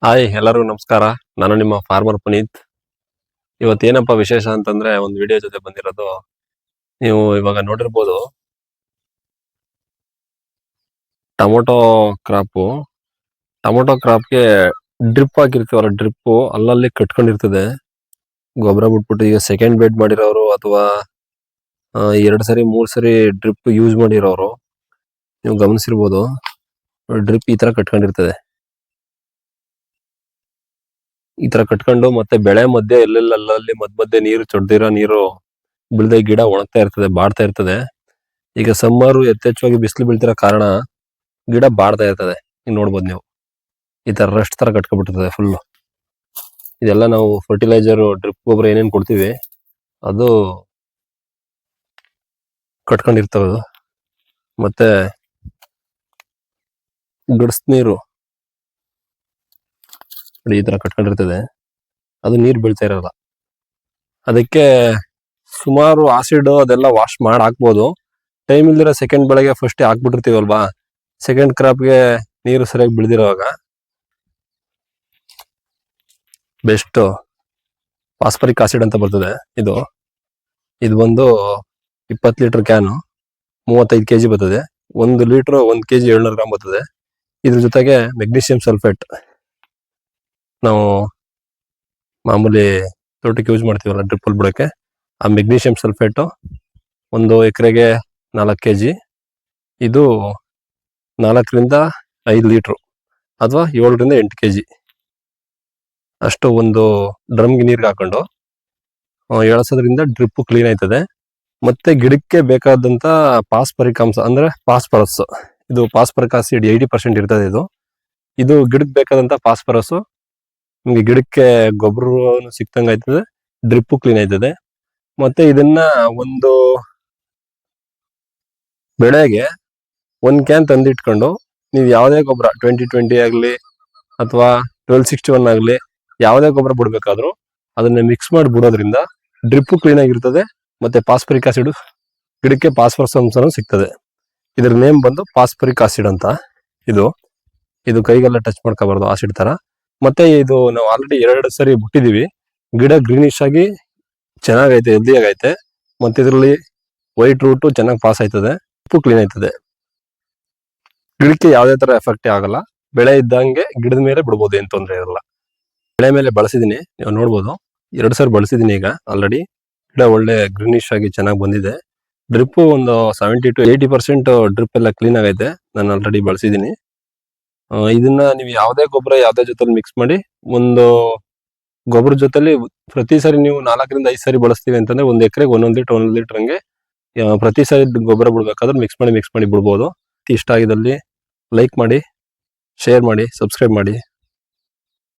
Hi ಎಲ್ಲರಿಗೂ ನಮಸ್ಕಾರ. ನಾನು ನಿಮ್ಮ ಫಾರ್ಮರ್ ಪುನೀತ್. ಇವತ್ತೇನಪ್ಪ ವಿಶೇಷ ಅಂತಂದ್ರೆ ಒಂದು ವಿಡಿಯೋ ಜೊತೆ ಬಂದಿರೋದು. ನೀವು ಇವಾಗ ನೋಡಿರ್ಬೋದು, ಟೊಮೊಟೊ ಕ್ರಾಪ್ಗೆ ಡ್ರಿಪ್ ಹಾಕಿರ್ತೀವಲ್ಲ, ಡ್ರಿಪ್ ಅಲ್ಲಲ್ಲಿ ಕಟ್ಕೊಂಡಿರ್ತದೆ. ಗೊಬ್ಬರ ಬಿಟ್ಬಿಟ್ಟು ಈಗ ಸೆಕೆಂಡ್ ಬೆಡ್ ಮಾಡಿರೋರು ಅಥವಾ 2 ಸರಿ 3 ಸರಿ ಡ್ರಿಪ್ ಯೂಸ್ ಮಾಡಿರೋರು ನೀವು ಗಮನಿಸಿರ್ಬೋದು, ಡ್ರಿಪ್ ಈ ತರ ಕಟ್ಕೊಂಡಿರ್ತದೆ. ಈ ತರ ಕಟ್ಕೊಂಡು ಮತ್ತೆ ಬೆಳೆ ಮಧ್ಯೆ ಎಲ್ಲೆಲ್ಲಿ ಮಧ್ಯೆ ನೀರು ಚೊಡ್ದಿರೋ ನೀರು ಬೀಳ್ದೆ ಗಿಡ ಒಣಗ್ತಾ ಇರ್ತದೆ, ಬಾಡ್ತಾ ಇರ್ತದೆ. ಈಗ ಸಮ್ಮರು ಯಥೇಚ್ಛವಾಗಿ ಬಿಸಿಲು ಬೀಳ್ತಿರೋ ಕಾರಣ ಗಿಡ ಬಾಡ್ತಾ ಇರ್ತದೆ. ಈಗ ನೋಡ್ಬೋದು ನೀವು, ಈ ತರ ರಸ್ಟ್ ತರ ಕಟ್ಕೊಬಿಟ್ಟಿರ್ತದೆ ಫುಲ್. ಇದೆಲ್ಲ ನಾವು ಫರ್ಟಿಲೈಸರ್, ಡ್ರಿಪ್ ಗೊಬ್ಬರ ಏನೇನ್ ಕೊಡ್ತೀವಿ ಅದು ಕಟ್ಕೊಂಡಿರ್ತವೆ. ಮತ್ತೆ ಗಡ್ಸ್ ನೀರು ಈ ತರ ಕಟ್ಕೊಂಡಿರ್ತದೆ, ಅದು ನೀರು ಬೀಳ್ತಾ ಇರಲ್ಲ. ಅದಕ್ಕೆ ಸುಮಾರು ಆಸಿಡ್ ಅದೆಲ್ಲ ವಾಶ್ ಮಾಡಿ ಹಾಕ್ಬೋದು. ಟೈಮ್ ಇಲ್ದಿರೋ ಸೆಕೆಂಡ್ ಬೆಳೆಗೆ ಫಸ್ಟ್ ಹಾಕ್ಬಿಟ್ಟಿರ್ತೀವಲ್ವಾ, ಸೆಕೆಂಡ್ ಕ್ರಾಪ್ಗೆ ನೀರು ಸರಿಯಾಗಿ ಬೀಳ್ದಿರೋವಾಗ ಬೆಸ್ಟ್ ಫಾಸ್ಫರಿಕ್ ಆಸಿಡ್ ಅಂತ ಬರ್ತದೆ. ಇದು ಬಂದು 20 ಲೀಟರ್ ಕ್ಯಾನು 35 kg ಬರ್ತದೆ. 1 ಲೀಟರ್ 1 kg 700 ಗ್ರಾಮ್ ಬರ್ತದೆ. ಇದ್ರ ಜೊತೆಗೆ ಮೆಗ್ನೀಷಿಯಂ ಸಲ್ಫೇಟ್, ನಾವು ಮಾಮೂಲಿ ತೋಟಕ್ಕೆ ಯೂಸ್ ಮಾಡ್ತೀವಲ್ಲ ಡ್ರಿಪ್ ಅಲ್ಲಿ ಬಿಡಕ್ಕೆ, ಆ ಮೆಗ್ನೀಷಿಯಂ ಸಲ್ಫೇಟ್ 1 ಎಕರೆಗೆ 4 kg. ಇದು 4 ರಿಂದ 5 ಲೀಟರ್ ಅಥವಾ 7 ರಿಂದ 8 kg ಅಷ್ಟು ಒಂದು ಡ್ರಮ್ಗೆ ನೀರ್ಗೆ ಹಾಕೊಂಡು ಎಳಸೋದ್ರಿಂದ ಡ್ರಿಪ್ ಕ್ಲೀನ್ ಆಯ್ತದೆ. ಮತ್ತೆ ಗಿಡಕ್ಕೆ ಬೇಕಾದಂತ ಫಾಸ್ಫರಿಕ್ ಅಂಶ ಅಂದ್ರೆ ಫಾಸ್ಫರಸ್, ಇದು ಫಾಸ್ಫರಿಕ್ ಆಸಿಡ್ 80% ಇರ್ತದೆ. ಇದು ಗಿಡಕ್ಕೆ ಬೇಕಾದಂತ ಫಾಸ್ಫರಸ್ ನಿಮ್ಗೆ ಗಿಡಕ್ಕೆ ಗೊಬ್ಬರ ಸಿಕ್ತಂಗ ಆಯ್ತದೆ, ಡ್ರಿಪ್ ಕ್ಲೀನ್ ಆಯ್ತದೆ. ಮತ್ತೆ ಇದನ್ನ ಒಂದು ಬೆಳೆಗೆ 1 ಕ್ಯಾನ್ ತಂದಿಟ್ಕೊಂಡು ನೀವು ಯಾವುದೇ ಗೊಬ್ಬರ 2020 ಆಗ್ಲಿ ಅಥವಾ 1261 ಆಗ್ಲಿ ಯಾವುದೇ ಗೊಬ್ಬರ ಬಿಡ್ಬೇಕಾದ್ರೂ ಅದನ್ನ ಮಿಕ್ಸ್ ಮಾಡಿ ಬಿಡೋದ್ರಿಂದ ಡ್ರಿಪ್ ಕ್ಲೀನ್ ಆಗಿರ್ತದೆ. ಮತ್ತೆ ಫಾಸ್ಫರಿಕ್ ಆಸಿಡ್ ಗಿಡಕ್ಕೆ ಫಾಸ್ಫರಸ್ ಅಂಶನೂ ಸಿಗ್ತದೆ. ಇದ್ರ ನೇಮ್ ಬಂದು ಫಾಸ್ಫರಿಕ್ ಆಸಿಡ್ ಅಂತ. ಇದು ಕೈಗೆಲ್ಲ ಟಚ್ ಮಾಡ್ಕೋಬಾರ್ದು, ಆಸಿಡ್ ತರ. ಮತ್ತೆ ಇದು ನಾವು ಆಲ್ರೆಡಿ 2 ಸರಿ ಬಿಟ್ಟಿದೀವಿ. ಗಿಡ ಗ್ರೀನಿಶ್ ಆಗಿ ಚೆನ್ನಾಗೈತೆ, ಹೆಲ್ದಿ ಆಗೈತೆ. ಮತ್ತೆ ಇದರಲ್ಲಿ ವೈಟ್ ರೂಟ್ ಚೆನ್ನಾಗಿ ಪಾಸ್ ಆಯ್ತದೆ, ಉಪ್ಪು ಕ್ಲೀನ್ ಆಯ್ತದೆ. ಗಿಡಕ್ಕೆ ಯಾವುದೇ ತರ ಎಫೆಕ್ಟ್ ಆಗಲ್ಲ. ಬೆಳೆ ಇದ್ದಂಗೆ ಗಿಡದ ಮೇಲೆ ಬಿಡ್ಬೋದು, ಏನ್ ತೊಂದರೆ ಇರಲ್ಲ. ಬೆಳೆ ಮೇಲೆ ಬಳಸಿದೀನಿ, ನೀವು ನೋಡ್ಬೋದು 2 ಸರಿ ಬಳಸಿದೀನಿ ಈಗ ಆಲ್ರೆಡಿ. ಗಿಡ ಒಳ್ಳೆ ಗ್ರೀನಿಶ್ ಆಗಿ ಚೆನ್ನಾಗಿ ಬಂದಿದೆ. ಡ್ರಿಪ್ ಒಂದು 70 to 80% ಡ್ರಿಪ್ ಎಲ್ಲ ಕ್ಲೀನ್ ಆಗೈತೆ, ನಾನು ಆಲ್ರೆಡಿ ಬಳಸಿದೀನಿ. ಇದನ್ನ ನೀವು ಯಾವುದೇ ಗೊಬ್ಬರ ಯಾವುದೇ ಜೊತೆಲಿ ಮಿಕ್ಸ್ ಮಾಡಿ, ಒಂದು ಗೊಬ್ಬರ ಜೊತೆಲಿ ಪ್ರತಿ ಸರಿ ನೀವು 4 ರಿಂದ 5 ಸರಿ ಬಳಸ್ತೀವಿ ಅಂತಂದ್ರೆ 1 ಎಕರೆಗೆ 1 ಲೀಟರ್ ಹಂಗೆ ಪ್ರತಿ ಸರಿ ಗೊಬ್ಬರ ಬಿಡ್ಬೇಕಾದ್ರೆ ಮಿಕ್ಸ್ ಮಾಡಿ ಬಿಡ್ಬೋದು. ಇಷ್ಟ ಆಗಿದಲ್ಲಿ ಲೈಕ್ ಮಾಡಿ, ಶೇರ್ ಮಾಡಿ, ಸಬ್ಸ್ಕ್ರೈಬ್ ಮಾಡಿ.